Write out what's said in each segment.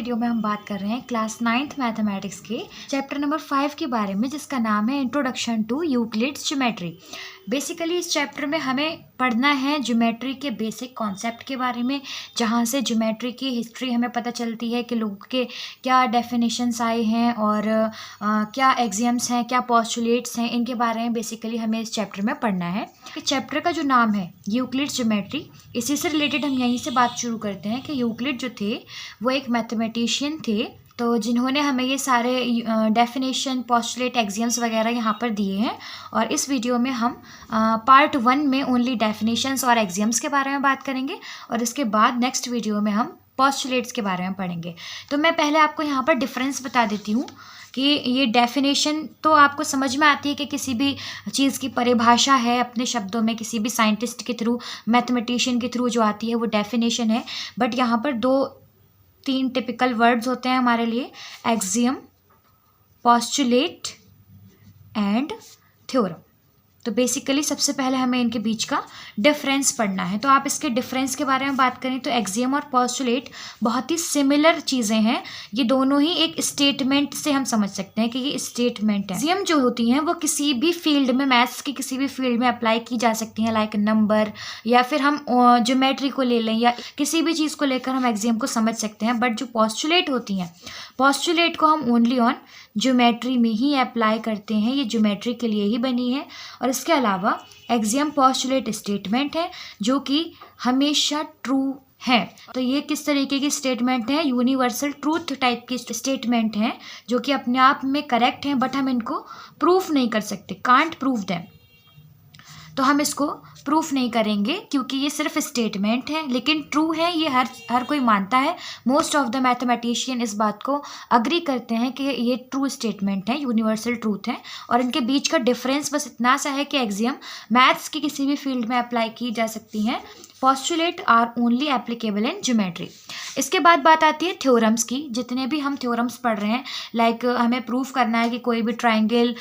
Video में हम बात कर रहे हैं क्लास 9th मैथमेटिक्स के चैप्टर नंबर 5 के बारे में, जिसका नाम है introduction to Euclid's geometry. Basically इस चैप्टर में हमें पढ़ना है ज्योमेट्री के बेसिक कॉन्सेप्ट के बारे में, जहाँ से ज्योमेट्री की हिस्ट्री हमें पता चलती है कि लोगों के क्या डेफिनेशंस आए हैं और क्या एग्जाम्स हैं, क्या पोस्टुलेट्स हैं, इनके बारे में बेसिकली हमें इस चैप्टर में पढ़ना है। इस चैप्टर का जो नाम है यूक्लिड्स ज्योमेट्री, इसी से रिलेटेड हम यहीं से बात शुरू करते हैं कि यूक्लिड जो थे वो एक मैथमेटिशियन थे, तो जिन्होंने हमें ये सारे डेफिनेशन, पोस्टुलेट, एक्सियम्स वगैरह यहाँ पर दिए हैं। और इस वीडियो में हम पार्ट 1 में ओनली डेफिनेशंस और एक्सियम्स के बारे में बात करेंगे और इसके बाद नेक्स्ट वीडियो में हम पोस्टुलेट्स के बारे में पढ़ेंगे। तो मैं पहले आपको यहाँ पर डिफरेंस बता देती हूँ कि ये डेफिनेशन तो आपको समझ में आती है कि किसी भी चीज़ की परिभाषा है अपने शब्दों में, किसी भी साइंटिस्ट के थ्रू, मैथमेटिशियन के थ्रू जो आती है वो डेफिनेशन है। बट यहाँ पर 2-3 टिपिकल वर्ड्स होते हैं हमारे लिए, एक्सियम, पोस्टुलेट एंड थ्योरम। तो बेसिकली सबसे पहले हमें इनके बीच का डिफरेंस पढ़ना है। तो आप इसके डिफरेंस के बारे में बात करें तो एक्सियम और पोस्टुलेट बहुत ही सिमिलर चीज़ें हैं। ये दोनों ही एक स्टेटमेंट से हम समझ सकते हैं कि ये स्टेटमेंट है। एक्सियम जो होती हैं वो किसी भी फील्ड में, मैथ्स की किसी भी फील्ड में अप्लाई की जा सकती हैं, लाइक नंबर, या फिर हम ज्योमेट्री को ले लें या किसी भी चीज़ को लेकर हम एक्सियम को समझ सकते हैं। बट जो पोस्टुलेट होती हैं, पोस्टुलेट को हम ओनली ऑन ज्योमेट्री में ही अप्लाई करते हैं, ये ज्योमेट्री के लिए ही बनी है। और इसके अलावा एक्सियम पोस्टुलेट स्टेटमेंट है जो कि हमेशा ट्रू है। तो ये किस तरीके की स्टेटमेंट है? यूनिवर्सल ट्रूथ टाइप की स्टेटमेंट है जो कि अपने आप में करेक्ट हैं, बट हम इनको प्रूफ नहीं कर सकते, कांट प्रूव देम। तो हम इसको प्रूफ नहीं करेंगे क्योंकि ये सिर्फ स्टेटमेंट है, लेकिन ट्रू है, ये हर कोई मानता है। मोस्ट ऑफ द मैथमेटिशियन इस बात को अग्री करते हैं कि ये ट्रू स्टेटमेंट है, यूनिवर्सल ट्रूथ है। और इनके बीच का डिफरेंस बस इतना सा है कि एक्सियम मैथ्स की किसी भी फील्ड में अप्लाई की जा सकती हैं, postulate are only applicable in geometry. इसके बाद बात आती है थ्योरम्स की। जितने भी हम थ्योरम्स पढ़ रहे हैं, लाइक हमें प्रूफ करना है कि कोई भी ट्राइंगल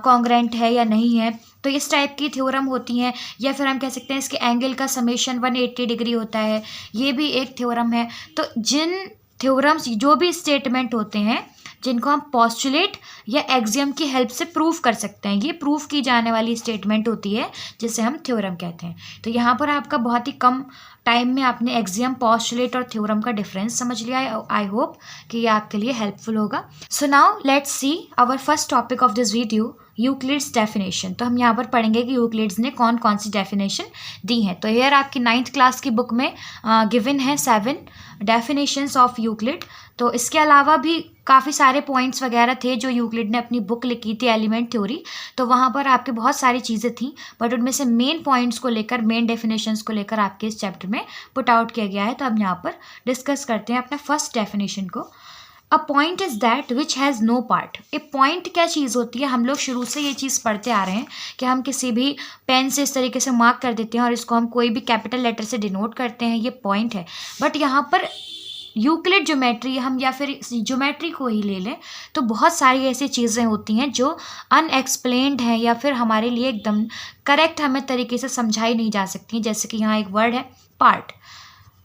कॉन्ग्रेंट है या नहीं है, तो इस टाइप की थ्योरम होती हैं। या फिर हम कह सकते हैं इसके एंगल का समेशन 180 डिग्री होता है, ये भी एक थ्योरम है। तो जिन थ्योरम्स, जो भी स्टेटमेंट होते हैं जिनको हम पोस्टुलेट या एक्सियम की हेल्प से प्रूफ कर सकते हैं, ये प्रूफ की जाने वाली स्टेटमेंट होती है जिसे हम थ्योरम कहते हैं। तो यहाँ पर आपका बहुत ही कम टाइम में आपने एक्सियम, पोस्टुलेट और थ्योरम का डिफरेंस समझ लिया। आई होप कि ये आपके लिए हेल्पफुल होगा। So now let's see our first topic of this video, Euclid's definition. तो हम यहाँ पर पढ़ेंगे कि यूक्लिड्स ने कौन कौन सी डेफिनेशन दी है। तो हेयर आपकी 9th क्लास की बुक में गिवन है 7 डेफिनेशंस ऑफ यूक्लिड। तो इसके अलावा भी काफ़ी सारे पॉइंट्स वगैरह थे जो यूक्लिड ने अपनी बुक लिखी थी, एलिमेंट थ्योरी। तो वहाँ पर आपके बहुत सारी चीज़ें थी, बट उनमें से मेन पॉइंट्स को लेकर, मेन डेफिनेशंस को लेकर आपके इस चैप्टर में पुट आउट किया गया है। तो हम यहाँ पर डिस्कस करते हैं अपना फर्स्ट डेफिनेशन को। A point is that which has no part. A point क्या चीज़ होती है? हम लोग शुरू से ये चीज़ पढ़ते आ रहे हैं कि हम किसी भी पेन से इस तरीके से मार्क कर देते हैं और इसको हम कोई भी कैपिटल लेटर से डिनोट करते हैं, ये पॉइंट है। बट यहाँ पर यूक्लिड ज्योमेट्री हम या फिर ज्योमेट्री को ही ले लें तो बहुत सारी ऐसी चीज़ें होती हैं जो अनएक्सप्लेन्ड हैं या फिर हमारे लिए एकदम करेक्ट हमें तरीके से समझाई नहीं जा सकती। जैसे कि यहाँ एक वर्ड है पार्ट,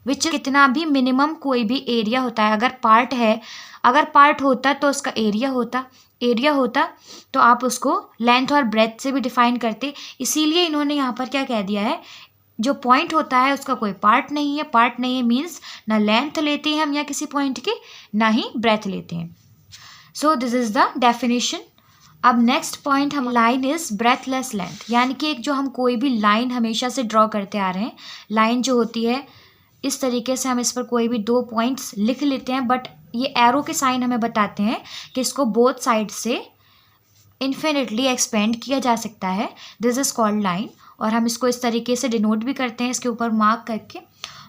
विच कितना भी मिनिमम कोई भी एरिया होता है, अगर पार्ट है, अगर पार्ट होता तो उसका एरिया होता तो आप उसको लेंथ और ब्रेथ से भी डिफाइन करते। इसीलिए इन्होंने यहाँ पर क्या कह दिया है, जो पॉइंट होता है उसका कोई पार्ट नहीं है। पार्ट नहीं है मीन्स ना लेंथ लेते हैं हम या किसी पॉइंट की, ना ही ब्रेथ लेते हैं। So this is the definition. अब नेक्स्ट पॉइंट हम, लाइन इज ब्रेथलेस लेंथ, यानी कि एक जो हम कोई भी लाइन हमेशा से ड्रॉ करते आ रहे हैं, लाइन जो होती है इस तरीके से हम इस पर कोई भी 2 पॉइंट्स लिख लेते हैं, बट ये एरो के साइन हमें बताते हैं कि इसको बोथ साइड से इन्फिनिटली एक्सपेंड किया जा सकता है। दिस इज कॉल्ड लाइन, और हम इसको इस तरीके से डिनोट भी करते हैं इसके ऊपर मार्क करके।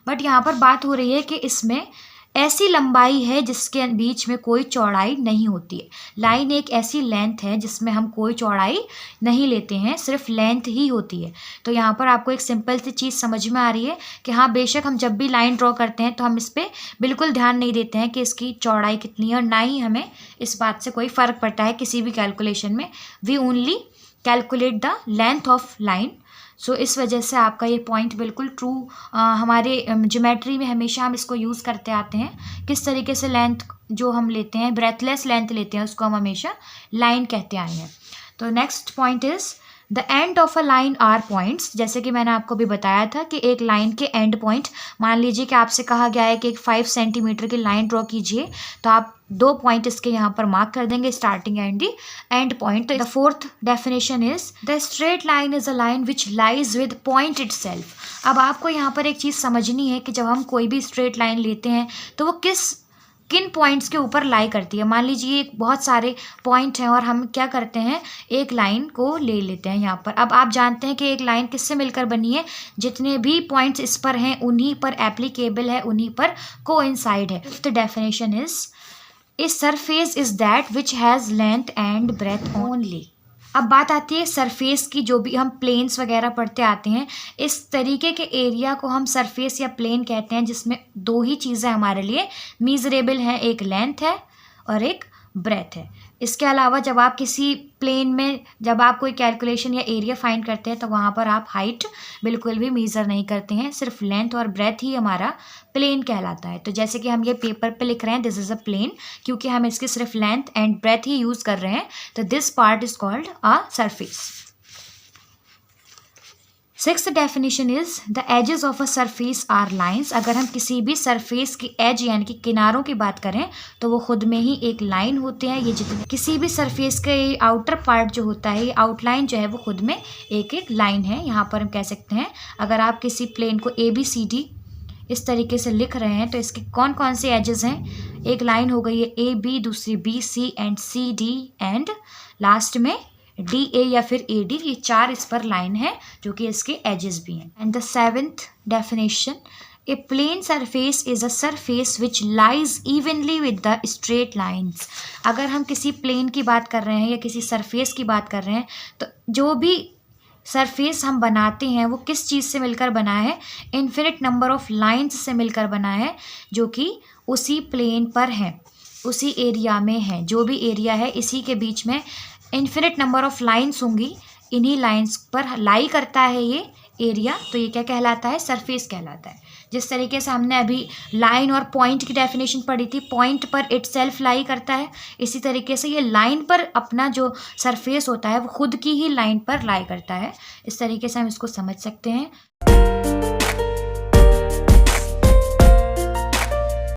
बट यहाँ पर बात हो रही है कि इसमें ऐसी लंबाई है जिसके बीच में कोई चौड़ाई नहीं होती है। लाइन एक ऐसी लेंथ है जिसमें हम कोई चौड़ाई नहीं लेते हैं, सिर्फ लेंथ ही होती है। तो यहाँ पर आपको एक सिंपल सी चीज़ समझ में आ रही है कि हाँ, बेशक हम जब भी लाइन ड्रॉ करते हैं तो हम इस पर बिल्कुल ध्यान नहीं देते हैं कि इसकी चौड़ाई कितनी है, और ना ही हमें इस बात से कोई फ़र्क पड़ता है किसी भी कैलकुलेशन में। We only calculate the length of line. So इस वजह से आपका ये पॉइंट बिल्कुल ट्रू, हमारे ज्योमेट्री में हमेशा हम इसको यूज़ करते आते हैं। किस तरीके से लेंथ जो हम लेते हैं, ब्रेथलेस लेंथ लेते हैं, उसको हम हमेशा लाइन कहते आए हैं। तो next point is the end of a line are points. जैसे कि मैंने आपको भी बताया था कि एक लाइन के एंड पॉइंट, मान लीजिए कि आपसे कहा गया है कि एक 5 सेंटीमीटर की लाइन ड्रॉ कीजिए, तो आप 2 पॉइंट इसके यहाँ पर मार्क कर देंगे, starting and the and point. The fourth definition is the straight line is a line which lies with point itself. अब आपको यहाँ पर एक चीज़ समझनी है कि जब हम कोई भी स्ट्रेट लाइन लेते हैं तो वो किन पॉइंट्स के ऊपर लाई करती है। मान लीजिए बहुत सारे पॉइंट हैं और हम क्या करते हैं, एक लाइन को ले लेते हैं यहाँ पर। अब आप जानते हैं कि एक लाइन किससे मिलकर बनी है, जितने भी पॉइंट्स इस पर हैं उन्हीं पर एप्लीकेबल है, उन्हीं पर कोइंसाइड है। The definition is a surface is that which has length and breadth only. अब बात आती है सरफेस की। जो भी हम प्लेन्स वगैरह पढ़ते आते हैं, इस तरीके के एरिया को हम सरफेस या प्लेन कहते हैं, जिसमें 2 ही चीज़ें हमारे लिए मीजरेबल हैं, एक लेंथ है और एक ब्रेथ है। इसके अलावा जब आप किसी प्लेन में जब आप कोई कैलकुलेशन या एरिया फाइंड करते हैं तो वहाँ पर आप हाइट बिल्कुल भी मीज़र नहीं करते हैं, सिर्फ लेंथ और ब्रेथ ही हमारा प्लेन कहलाता है। तो जैसे कि हम ये पेपर पे लिख रहे हैं दिस इज़ अ प्लेन, क्योंकि हम इसकी सिर्फ लेंथ एंड ब्रेथ ही यूज़ कर रहे हैं, तो this part is called a surface. Sixth definition is the edges of a surface are lines. अगर हम किसी भी सरफेस की एज यानी कि किनारों की बात करें तो वो खुद में ही एक लाइन होते हैं। ये जितने किसी भी सरफेस के आउटर पार्ट जो होता है, ये आउटलाइन जो है वो खुद में एक एक लाइन है। यहाँ पर हम कह सकते हैं अगर आप किसी प्लेन को ABCD इस तरीके से लिख रहे हैं तो इसके कौन कौन से एजेस हैं, एक लाइन हो गई है AB, दूसरी BC and CD and last में DA या फिर AD, ये 4 इस पर लाइन है जो कि इसके एजेस भी हैं। And the seventh definition, a plane surface is a surface which lies evenly with the straight lines. अगर हम किसी प्लेन की बात कर रहे हैं या किसी सरफेस की बात कर रहे हैं तो जो भी सरफेस हम बनाते हैं वो किस चीज़ से मिलकर बना है, इन्फिनिट नंबर ऑफ लाइन्स से मिलकर बना है, जो कि उसी प्लेन पर है, उसी एरिया में है। जो भी एरिया है इसी के बीच में इन्फिनिट नंबर ऑफ लाइन्स होंगी, इन्हीं लाइन्स पर लाई करता है ये एरिया, तो ये क्या कहलाता है, सरफेस कहलाता है। जिस तरीके से हमने अभी लाइन और पॉइंट की डेफिनेशन पढ़ी थी, पॉइंट पर इटसेल्फ लाई करता है, इसी तरीके से ये लाइन पर अपना जो सरफेस होता है वो खुद की ही लाइन पर लाई करता है। इस तरीके से हम इसको समझ सकते हैं।